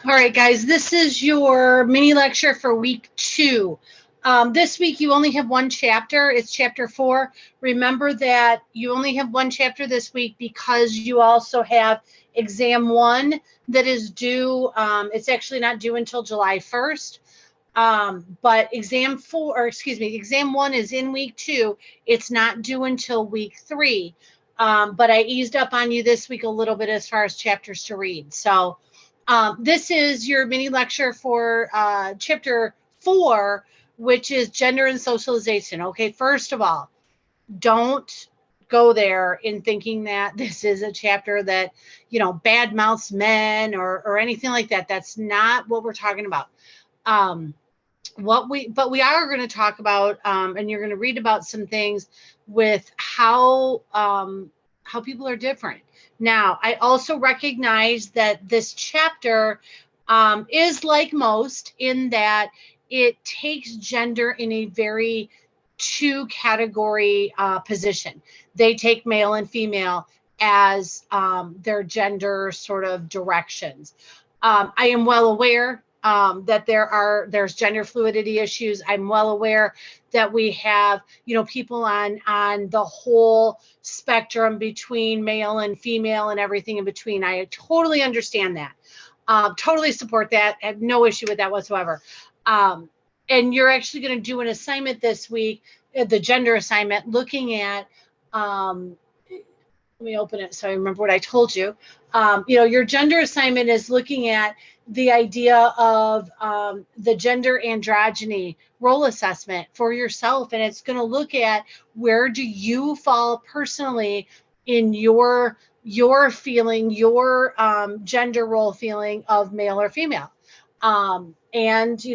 All right, guys, this is your mini lecture for week 2. This week you only have one chapter. It's chapter 4. Remember that you only have one chapter this week because you also have exam 1 that is due. It's actually not due until July 1st. But exam 1 is in week 2. It's not due until week 3. But I eased up on you this week a little bit as far as chapters to read. So this is your mini lecture for chapter 4, which is gender and socialization. Okay, first of all, don't go there in thinking that this is a chapter that, bad mouths men or anything like that. That's not what we're talking about. But we are going to talk about, and you're going to read about some things with how people are different. Now, I also recognize that this chapter is like most in that it takes gender in a very two-category position. They take male and female as their gender sort of directions. I am well aware that there's gender fluidity issues. I'm well aware that we have, people on the whole spectrum between male and female and everything in between. I totally understand that. Totally support that. I have no issue with that whatsoever. And you're actually going to do an assignment this week, the gender assignment, looking at, let me open it so I remember what I told you. Your gender assignment is looking at the idea of the gender androgyny role assessment for yourself. And it's going to look at where do you fall personally in your feeling, your gender role feeling of male or female. And,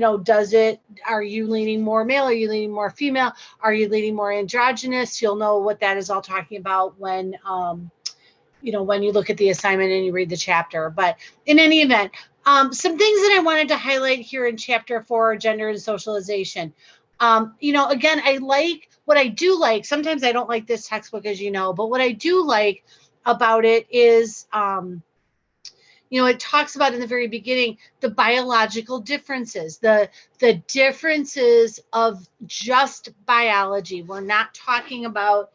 are you leaning more male? Are you leaning more female? Are you leaning more androgynous? You'll know what that is all talking about when you look at the assignment and you read the chapter. But in any event, some things that I wanted to highlight here in chapter 4, gender and socialization. Again, what I do like, sometimes I don't like this textbook, as you know, but what I do like about it is, it talks about in the very beginning, the biological differences, the differences of just biology. We're not talking about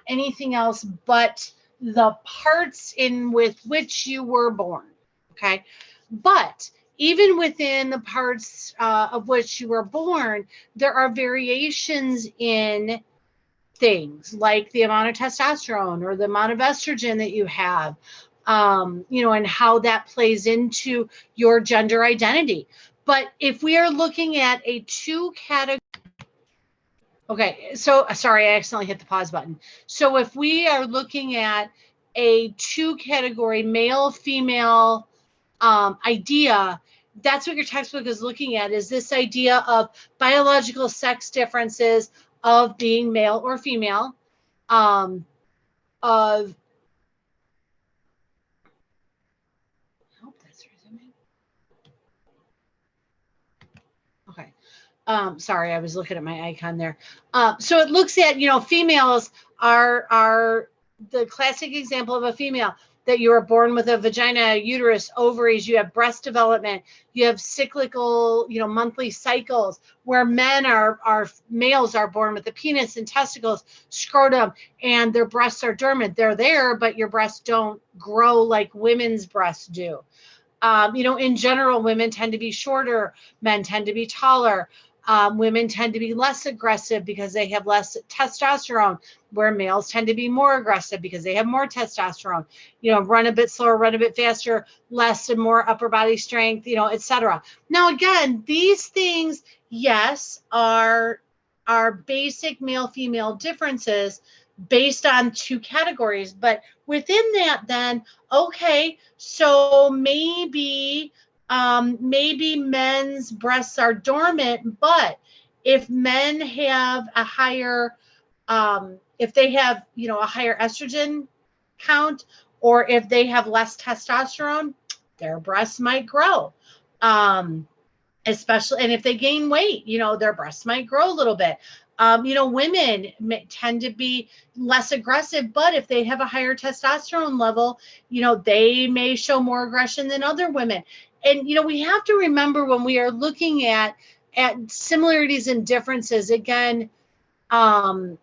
anything else but the parts in with which you were born. Okay. But even within the parts of which you were born, there are variations in things like the amount of testosterone or the amount of estrogen that you have, and how that plays into your gender identity. But if we are looking at a two-category, okay, so sorry, I accidentally hit the pause button. So if we are looking at a two-category male-female idea, that's what your textbook is looking at, is this idea of biological sex differences of being male or female, of okay. Sorry, I was looking at my icon there. So it looks at, females are the classic example of a female, that you are born with a vagina, uterus, ovaries, you have breast development, you have cyclical, monthly cycles, where males are born with the penis and testicles, scrotum, and their breasts are dormant. They're there, but your breasts don't grow like women's breasts do. In general, women tend to be shorter, men tend to be taller. Women tend to be less aggressive because they have less testosterone, where males tend to be more aggressive because they have more testosterone. Run a bit slower, run a bit faster, less and more upper body strength, etc. Now, again, these things, yes, are basic male-female differences based on two categories. But within that, then, okay, so maybe men's breasts are dormant, but if men have a higher, if they have, a higher estrogen count, or if they have less testosterone, their breasts might grow. Especially, and if they gain weight, their breasts might grow a little bit. Women tend to be less aggressive, but if they have a higher testosterone level, they may show more aggression than other women. And, we have to remember when we are looking at similarities and differences, again, your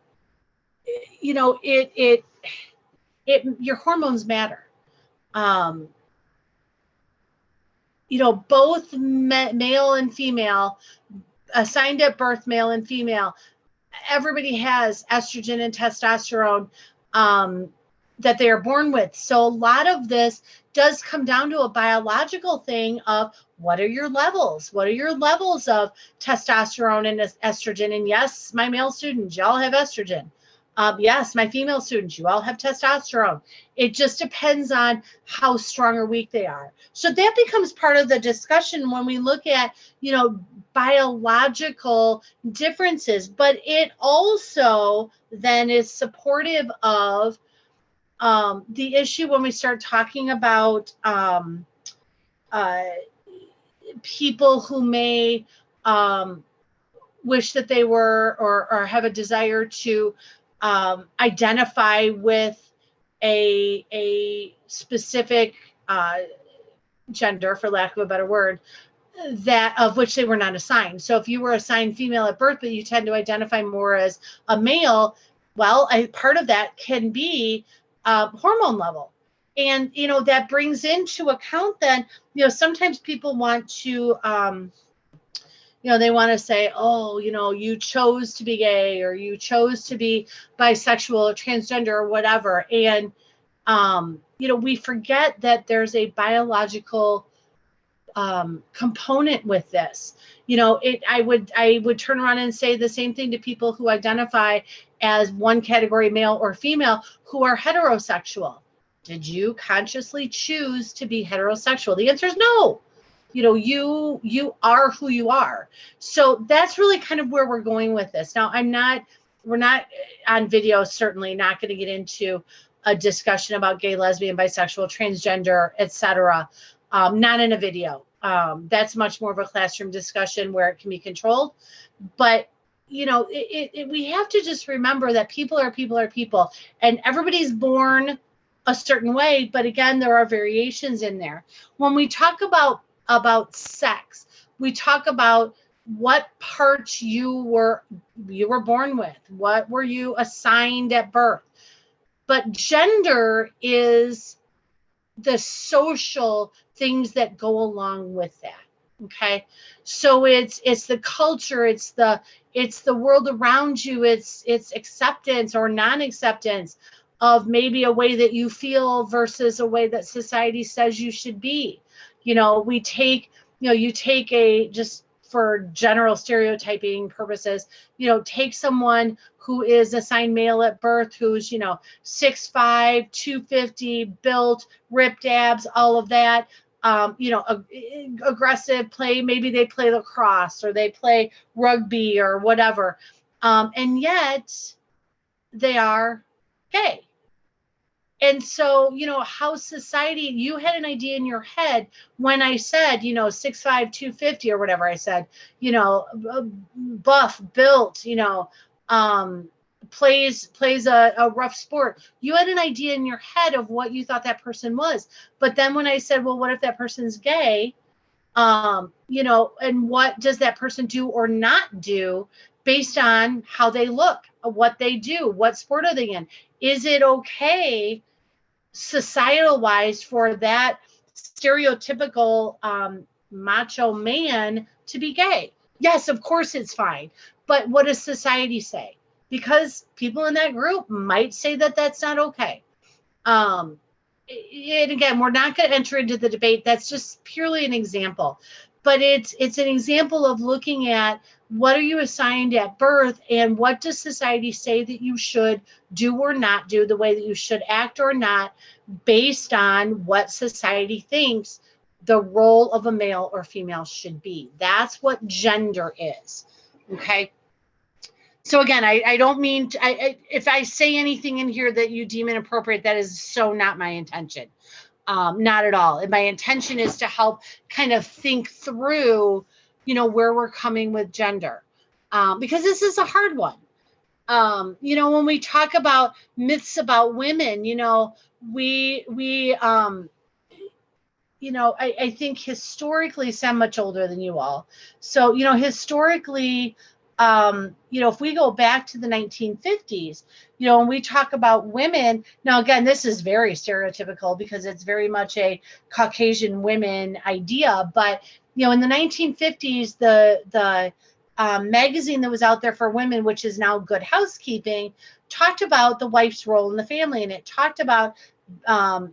hormones matter. Both male and female, assigned at birth, male and female, everybody has estrogen and testosterone that they are born with. So a lot of this does come down to a biological thing of what are your levels? What are your levels of testosterone and estrogen? And yes, my male students, y'all have estrogen. Yes, my female students, you all have testosterone. It just depends on how strong or weak they are. So that becomes part of the discussion when we look at, biological differences, but it also then is supportive of the issue when we start talking about people who may wish that they were or have a desire to identify with a specific gender, for lack of a better word, that of which they were not assigned. So if you were assigned female at birth, but you tend to identify more as a male, well, part of that can be hormone level. And, that brings into account then, sometimes people want to, they want to say, oh, you chose to be gay or you chose to be bisexual or transgender or whatever. And, we forget that there's a biological component with this. I would turn around and say the same thing to people who identify as one category, male or female, who are heterosexual. Did you consciously choose to be heterosexual? The answer is no. You are who you are. So that's really kind of where we're going with this. Now, we're not on video, certainly not going to get into a discussion about gay, lesbian, bisexual, transgender, etc. Not in a video. That's much more of a classroom discussion where it can be controlled. But, we have to just remember that people are people, and everybody's born a certain way. But again, there are variations in there. When we talk about sex, we talk about what parts you were born with, what were you assigned at birth. But gender is the social things that go along with that. Okay. So it's the culture, it's the world around you, it's acceptance or non-acceptance of maybe a way that you feel versus a way that society says you should be. We take, you take just for general stereotyping purposes, take someone who is assigned male at birth, who's, 6'5", 250, built, ripped abs, all of that, aggressive, maybe they play lacrosse or they play rugby or whatever. And yet they are gay. And so, how society, you had an idea in your head when I said, 6'5", 250 or whatever I said, buff, built, plays a rough sport. You had an idea in your head of what you thought that person was. But then when I said, well, what if that person's gay? And what does that person do or not do based on how they look, what they do, what sport are they in? Is it okay societal wise for that stereotypical macho man to be gay? Yes, of course it's fine. But what does society say? Because people in that group might say that that's not okay. And again, we're not going to enter into the debate. That's just purely an example. But it's an example of looking at what are you assigned at birth and what does society say that you should do or not do, the way that you should act or not, based on what society thinks the role of a male or female should be. That's what gender is. Okay. So again, I don't mean if I say anything in here that you deem inappropriate, that is so not my intention. Not at all. And my intention is to help kind of think through, where we're coming with gender, because this is a hard one. When we talk about myths about women, we I think historically, so I'm much older than you all. So, historically, if we go back to the 1950s, when we talk about women, now again, this is very stereotypical because it's very much a Caucasian women idea. But, in the 1950s, the magazine that was out there for women, which is now Good Housekeeping, talked about the wife's role in the family, and it talked about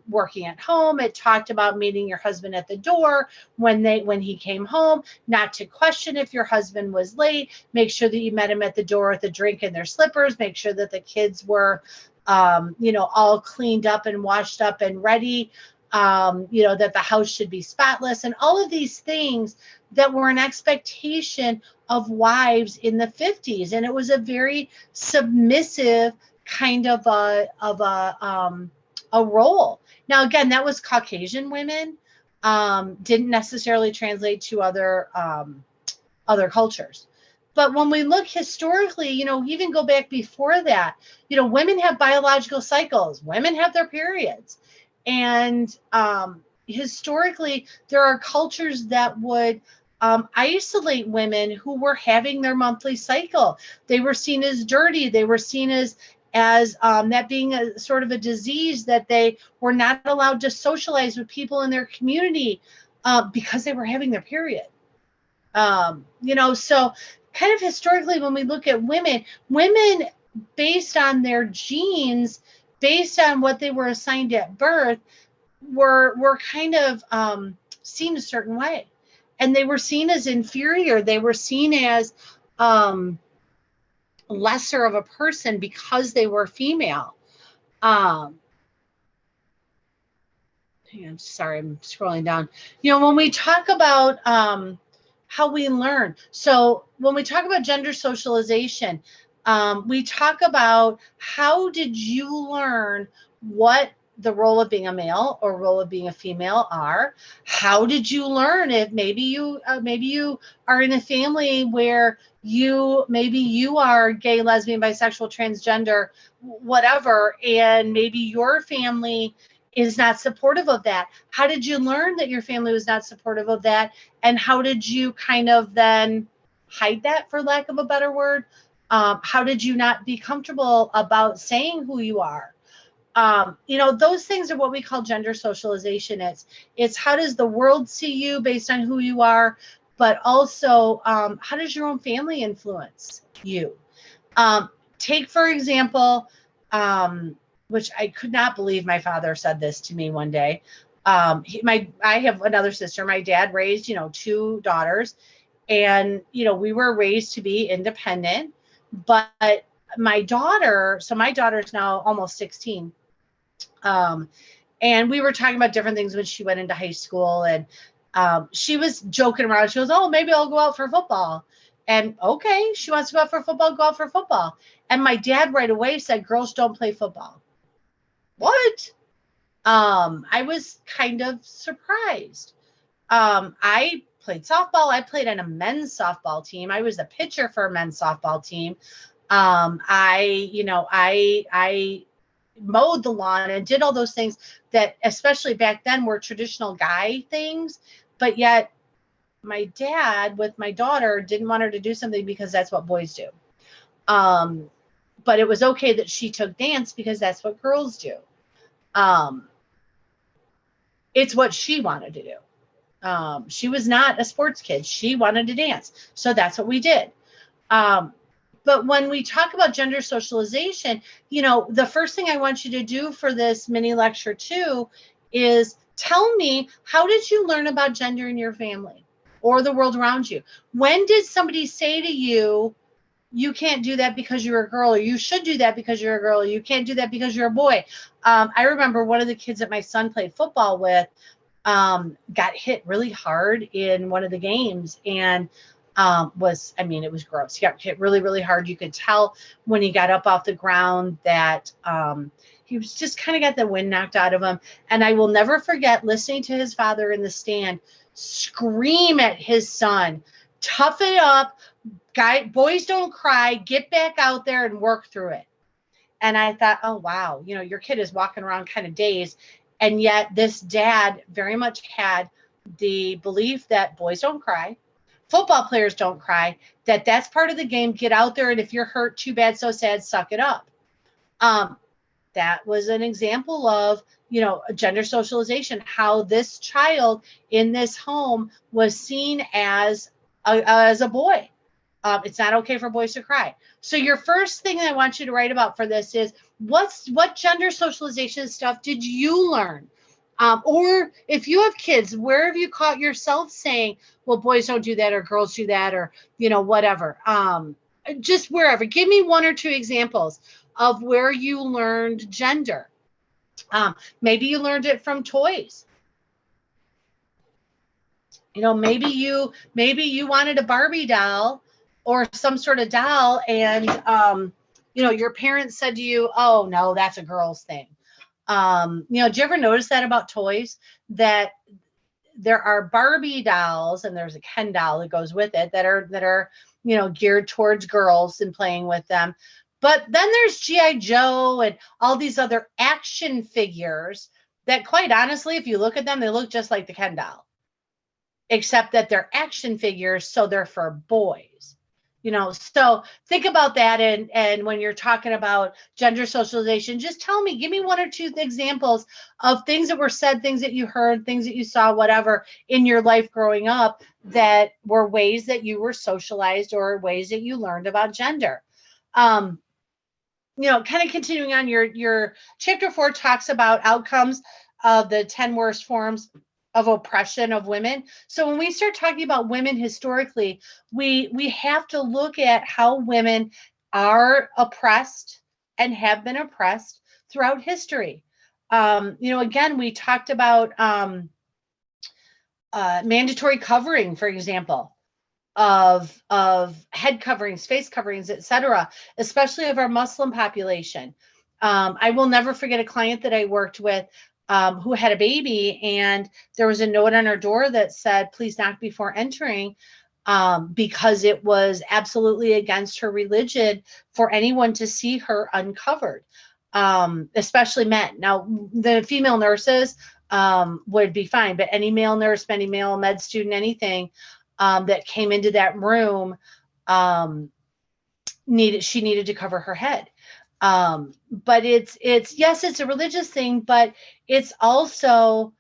working at home. It talked about meeting your husband at the door when he came home, not to question if your husband was late. Make sure that you met him at the door with a drink and their slippers. Make sure that the kids were, all cleaned up and washed up and ready. That the house should be spotless, and all of these things that were an expectation of wives in the 50s. And it was a very submissive kind of a role. Now, again, that was Caucasian women, didn't necessarily translate to other cultures. But when we look historically, even go back before that, women have biological cycles, women have their periods. And historically, there are cultures that would isolate women who were having their monthly cycle. They were seen as dirty. They were seen as that being a sort of a disease, that they were not allowed to socialize with people in their community because they were having their period. So kind of historically, when we look at women based on their genes, based on what they were assigned at birth, were kind of seen a certain way. And they were seen as inferior. They were seen as lesser of a person because they were female. I'm sorry, I'm scrolling down. When we talk about how we learn, so when we talk about gender socialization, we talk about how did you learn what the role of being a male or role of being a female are. How did you learn if maybe you are in a family where you are gay, lesbian, bisexual, transgender, whatever, and maybe your family is not supportive of that. How did you learn that your family was not supportive of that? And how did you kind of then hide that, for lack of a better word? How did you not be comfortable about saying who you are? Those things are what we call gender socialization. It's how does the world see you based on who you are, but also how does your own family influence you? Take, for example, which I could not believe my father said this to me one day. I have another sister. My dad raised, 2 daughters, and, we were raised to be independent, but my daughter's now almost 16. And we were talking about different things when she went into high school, and she was joking around. She goes, "Oh, maybe I'll go out for football." And okay, she wants to go out for football, go out for football. And my dad right away said, "Girls don't play football." What? I was kind of surprised. I played softball. I played on a men's softball team. I was a pitcher for a men's softball team. I mowed the lawn and did all those things that, especially back then, were traditional guy things. But yet my dad with my daughter didn't want her to do something because that's what boys do. But it was okay that she took dance because that's what girls do. It's what she wanted to do. She was not a sports kid. She wanted to dance. So that's what we did. But when we talk about gender socialization, the first thing I want you to do for this mini lecture too is tell me, how did you learn about gender in your family or the world around you? When did somebody say to you, you can't do that because you're a girl, or you should do that because you're a girl, or you can't do that because you're a boy? I remember one of the kids that my son played football with got hit really hard in one of the games, and it was gross. He got hit really, really hard. You could tell when he got up off the ground that he was just kind of got the wind knocked out of him. And I will never forget listening to his father in the stand scream at his son, "Tough it up, boys don't cry, get back out there and work through it." And I thought, oh, wow, your kid is walking around kind of dazed. And yet this dad very much had the belief that boys don't cry, football players don't cry, that that's part of the game. Get out there, and if you're hurt, too bad, so sad, suck it up. That was an example of, gender socialization, how this child in this home was seen as a boy. It's not okay for boys to cry. So your first thing I want you to write about for this is what gender socialization stuff did you learn? Or if you have kids, where have you caught yourself saying, well, boys don't do that or girls do that or, whatever. Just wherever. Give me one or two examples of where you learned gender. Maybe you learned it from toys. Maybe you wanted a Barbie doll or some sort of doll, and your parents said to you, oh no, that's a girl's thing. Do you ever notice that about toys, that there are Barbie dolls and there's a Ken doll that goes with it that are geared towards girls and playing with them. But then there's G.I. Joe and all these other action figures that, quite honestly, if you look at them, they look just like the Ken doll, except that they're action figures, so they're for boys. So think about that. And when you're talking about gender socialization, just give me one or two examples of things that were said, things that you heard, things that you saw, whatever, in your life growing up that were ways that you were socialized or ways that you learned about gender. Kind of continuing on, your chapter 4 talks about outcomes of the 10 worst forms of oppression of women. So when we start talking about women historically, we have to look at how women are oppressed and have been oppressed throughout history. Again, we talked about mandatory covering, for example, of head coverings, face coverings, etc., especially of our Muslim population. I will never forget a client that I worked with who had a baby, and there was a note on her door that said, please knock before entering, because it was absolutely against her religion for anyone to see her uncovered, especially men. Now, the female nurses would be fine, but any male nurse, any male med student, anything that came into that room, she needed to cover her head. But it's yes, it's a religious thing, but it's also,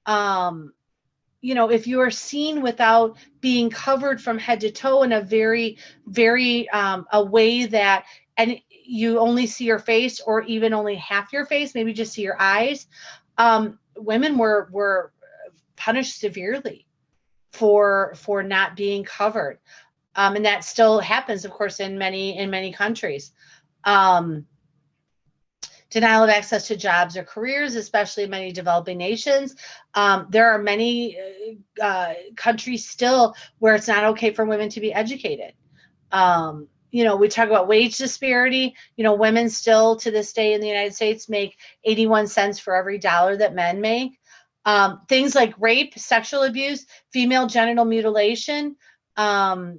if you are seen without being covered from head to toe in a very, very, a way that, and you only see your face or even only half your face, maybe just see your eyes, women were punished severely for not being covered. And that still happens, of course, in many countries. Denial of access to jobs or careers, especially in many developing nations. There are many countries still where it's not okay for women to be educated. We talk about wage disparity. Women still to this day in the United States make 81 cents for every dollar that men make. Things like rape, sexual abuse, female genital mutilation, are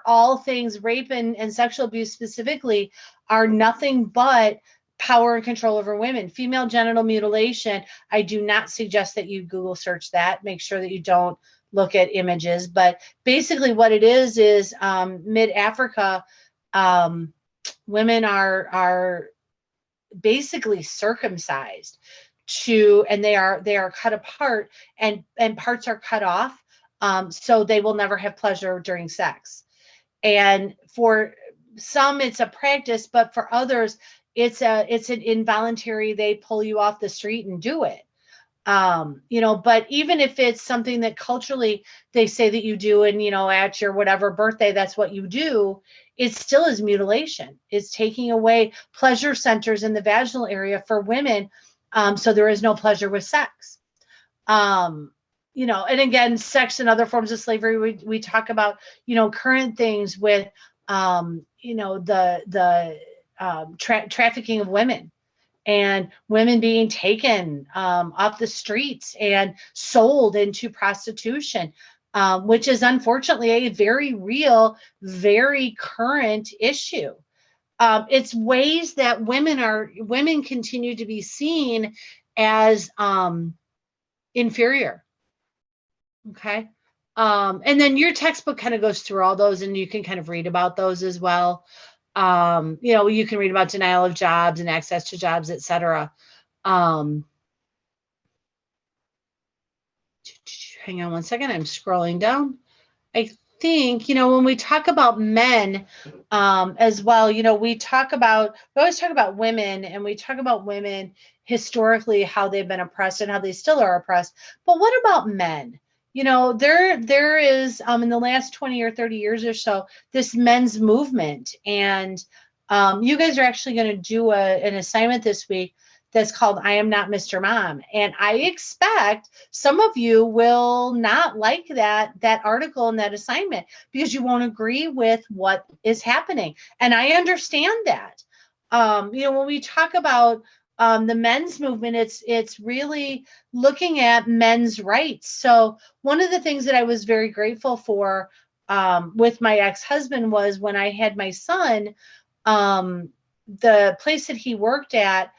all things, rape and sexual abuse specifically, are nothing but power and control over women. Female genital mutilation, I do not suggest that you Google search that. Make sure that you don't look at images. But basically what it is mid-Africa, women are basically circumcised and they are cut apart and parts are cut off. So they will never have pleasure during sex. And for some, it's a practice, but for others, it's an involuntary, they pull you off the street and do it. But even if it's something that culturally they say that you do, and, at your whatever birthday, that's what you do, it still is mutilation. It's taking away pleasure centers in the vaginal area for women. So there is no pleasure with sex. And again, sex and other forms of slavery, we talk about, current things with, the trafficking of women and women being taken off the streets and sold into prostitution, which is unfortunately a very real, very current issue. It's ways that women continue to be seen as inferior. Okay. And then your textbook kind of goes through all those, and you can kind of read about those as well. You can read about denial of jobs and access to jobs, etc. Um, hang on one second. I'm scrolling down. I think, when we talk about men as well, we always talk about women, and we talk about women historically, how they've been oppressed and how they still are oppressed. But what about men? There is in the last 20 or 30 years or so, this men's movement. And you guys are actually going to do an assignment this week that's called I Am Not Mr. Mom. And I expect some of you will not like that article and that assignment because you won't agree with what is happening. And I understand that. When we talk about the men's movement, it's really looking at men's rights. So one of the things that I was very grateful for with my ex-husband was when I had my son, the place that he worked at,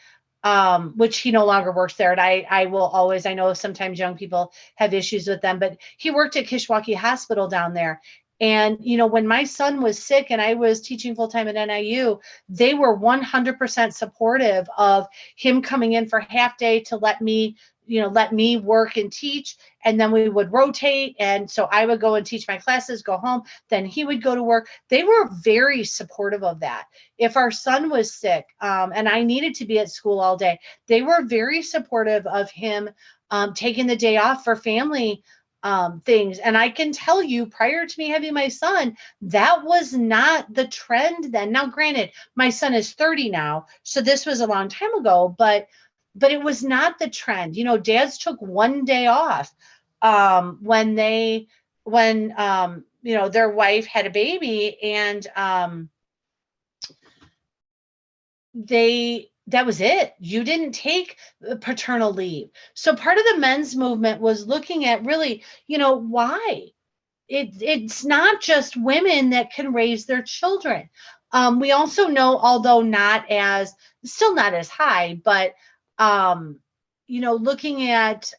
which he no longer works there. And I will always, I know sometimes young people have issues with them, but he worked at Kishwaukee Hospital down there. And, when my son was sick and I was teaching full-time at NIU, they were 100% supportive of him coming in for half day to let me work and teach. And then we would rotate. And so I would go and teach my classes, go home, then he would go to work. They were very supportive of that. If our son was sick and I needed to be at school all day, they were very supportive of him taking the day off for family things. And I can tell you, prior to me having my son, that was not the trend then. Now, granted, my son is 30 now, so this was a long time ago, but it was not the trend. Dads took one day off when their wife had a baby, and that was it. You didn't take paternal leave. So part of the men's movement was looking at really, why it's not just women that can raise their children. We also know, although still not as high, but looking at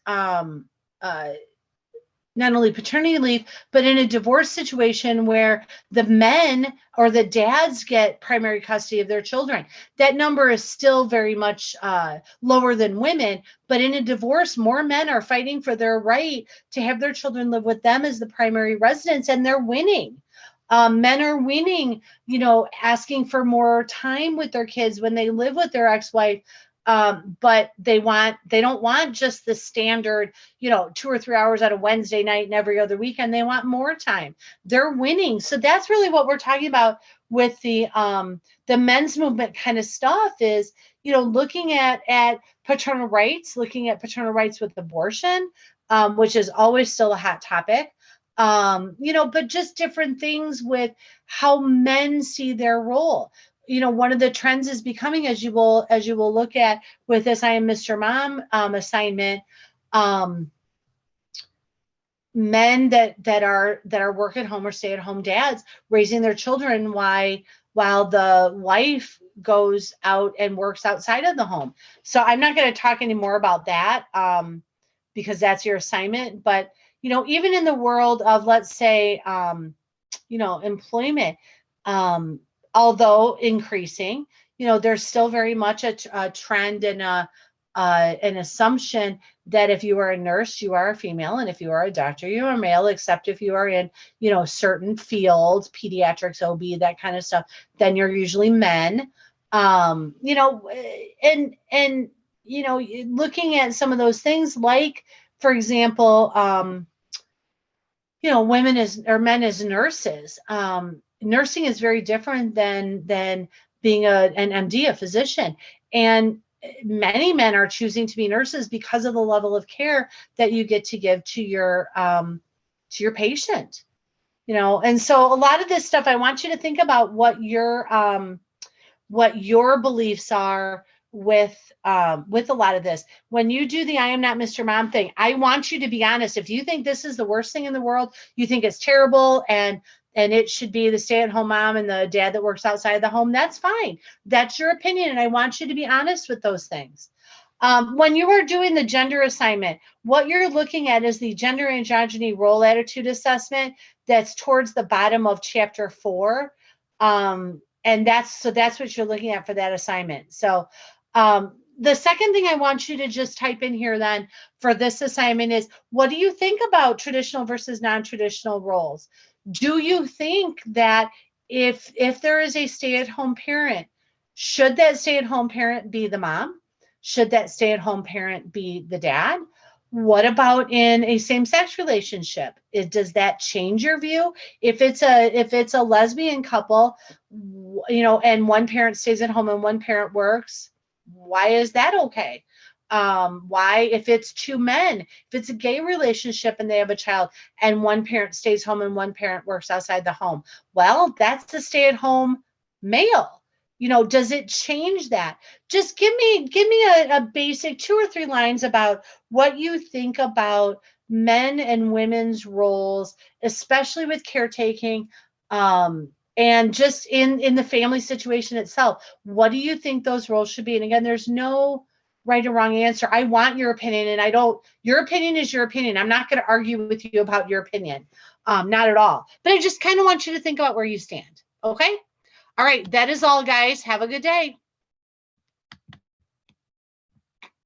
not only paternity leave, but in a divorce situation where the men or the dads get primary custody of their children, that number is still very much lower than women. But in a divorce, more men are fighting for their right to have their children live with them as the primary residence, and they're winning. Men are winning, asking for more time with their kids when they live with their ex-wife. But they don't want just the standard, 2 or 3 hours on a Wednesday night and every other weekend. They want more time. They're winning. So that's really what we're talking about with the men's movement kind of stuff is, looking at paternal rights, looking at paternal rights with abortion, which is always still a hot topic. But just different things with how men see their role. One of the trends is becoming, as you will look at with this I Am Mr. Mom assignment, men that are work at home or stay at home dads raising their children while the wife goes out and works outside of the home. So I'm not going to talk any more about that because that's your assignment. But, even in the world of, let's say, employment, although increasing, there's still very much a trend and an assumption that if you are a nurse, you are a female, and if you are a doctor, you are a male, except if you are in, certain fields, pediatrics, OB, that kind of stuff, then you're usually men. Looking at some of those things, like, for example, women or men as nurses. Nursing is very different than being an MD, a physician. And many men are choosing to be nurses because of the level of care that you get to give to your patient. And so a lot of this stuff, I want you to think about what your beliefs are with a lot of this. When you do the I Am Not Mr. Mom thing, I want you to be honest. If you think this is the worst thing in the world, you think it's terrible and it should be the stay-at-home mom and the dad that works outside the home, that's fine. That's your opinion, and I want you to be honest with those things. When you are doing the gender assignment, what you're looking at is the gender androgyny role attitude assessment that's towards the bottom of chapter 4. And that's what you're looking at for that assignment. So the second thing I want you to just type in here then for this assignment is, what do you think about traditional versus non-traditional roles? Do you think that if there is a stay-at-home parent, should that stay-at-home parent be the mom? Should that stay-at-home parent be the dad? What about in a same-sex relationship? Does that change your view? If it's a lesbian couple, and one parent stays at home and one parent works, why is that okay? Why, if it's two men, if it's a gay relationship and they have a child and one parent stays home and one parent works outside the home, well, that's a stay-at-home male. Does it change that? Just give me a basic 2 or 3 lines about what you think about men and women's roles, especially with caretaking, and just in the family situation itself. What do you think those roles should be? And again, there's no right or wrong answer. I want your opinion, and your opinion is your opinion. I'm not going to argue with you about your opinion. Not at all. But I just kind of want you to think about where you stand. Okay? All right, that is all, guys. Have a good day.